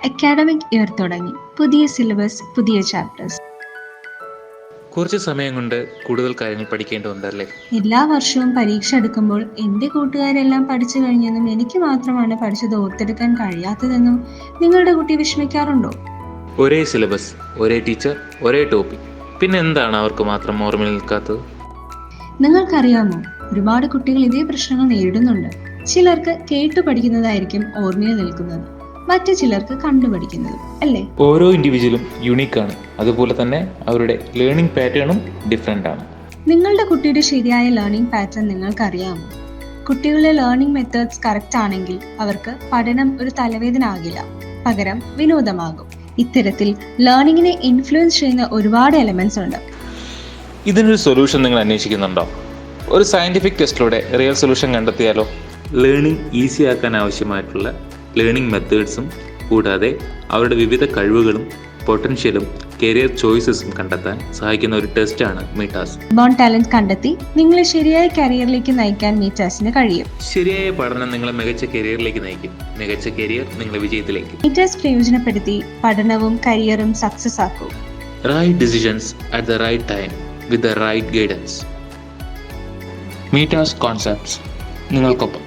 Academic year തുടങ്ങി. പുതിയ syllabus, പുതിയ ചാപ്റ്റേഴ്സ്. കുറച്ച് സമയം കൊണ്ട് കൂടുതൽ കാര്യങ്ങൾ പഠിക്കേണ്ടതുണ്ടല്ലേ? എല്ലാ വർഷവും പരീക്ഷ എടുക്കുമ്പോൾ എൻ്റെ കൂട്ടുകാരെല്ലാം പഠിച്ചു കഴിഞ്ഞെന്നും എനിക്ക് മാത്രമാണ് പഠിച്ചത് ഓർത്തെടുക്കാൻ കഴിയാത്തതെന്നും നിങ്ങളുടെ കുട്ടി വിഷമിക്കാറുണ്ടോ? ഒരേ സിലബസ്, ഒരേ ടീച്ചർ, ഒരേ ടോപ്പിക്, പിന്നെ എന്താണ് അവർക്ക് മാത്രം ഓർമ്മയിൽ നിൽക്കാത്തത്? നിങ്ങൾക്കറിയാമോ, ഒരുപാട് കുട്ടികൾ ഇതേ പ്രശ്നങ്ങൾ നേരിടുന്നുണ്ട്. ചിലർക്ക് കേട്ടു പഠിക്കുന്നതായിരിക്കും ഓർമ്മയിൽ നിൽക്കുന്നത്, മറ്റു ചിലർക്ക് കണ്ടുപഠിക്കുന്നത്, അല്ലേ? ഓരോ ഇൻഡിവിജ്വലും യുണീക്കാണ്. അതുപോലെ തന്നെ അവരുടെ ലേണിംഗ് പാറ്റേണും ഡിഫറെൻ്റ് ആണ്. നിങ്ങളുടെ കുട്ടിയുടെ ശരിയായ ലേണിംഗ് പാറ്റേൺ നിങ്ങൾക്കറിയാമോ? കുട്ടികളുടെ ലേണിംഗ് മെത്തേഡ്സ് കറക്റ്റ് ആണെങ്കിൽ അവർക്ക് പഠനം ഒരു തലവേദന ആകില്ല, പകരം വിനോദമാകും. ഇത്തരത്തിൽ ലേണിംഗിനെ ഇൻഫ്ലുവൻസ് ചെയ്യുന്ന ഒരുപാട് എലമെന്റ്സ് ഉണ്ട്. ഇതിനൊരു സൊല്യൂഷൻ നിങ്ങൾ അന്വേഷിക്കുന്നുണ്ടോ? ഒരു സയൻറ്റിഫിക് ടെസ്റ്റിലൂടെ റിയൽ സൊല്യൂഷൻ കണ്ടെത്തിയാലോ? ലേണിംഗ് ഈസി ആക്കാൻ ആവശ്യമായിട്ടുള്ള ലേണിംഗ് മെത്തേഡ്സും കൂടാതെ അവരുടെ വിവിധ കഴിവുകളും പൊട്ടൻഷ്യലും കരിയർ ചോയ്സസും കണ്ടെത്താൻ സഹായിക്കുന്ന ഒരു ടെസ്റ്റാണ് മീറ്റാസ്. ബോൺ ടാലന്റ് കണ്ടെത്തി നിങ്ങളെ ശരിയായ കരിയറിലേക്ക് നയിക്കാൻ മീറ്റാസിന് കഴിയും. ശരിയായ പഠനം നിങ്ങളെ മികച്ച കരിയറിലേക്ക് നയിക്കും. മികച്ച കരിയർ നിങ്ങളെ വിജയത്തിലേക്ക്. മീറ്റാസ് പ്രയോജനപ്പെടുത്തി പഠനവും കരിയറും സക്സസ് ആക്കൂ. Right decisions at the right time with the right guidance. മീറ്റാസ് കോൺസെപ്റ്റ്സ് നിങ്ങൾക്കൊപ്പം.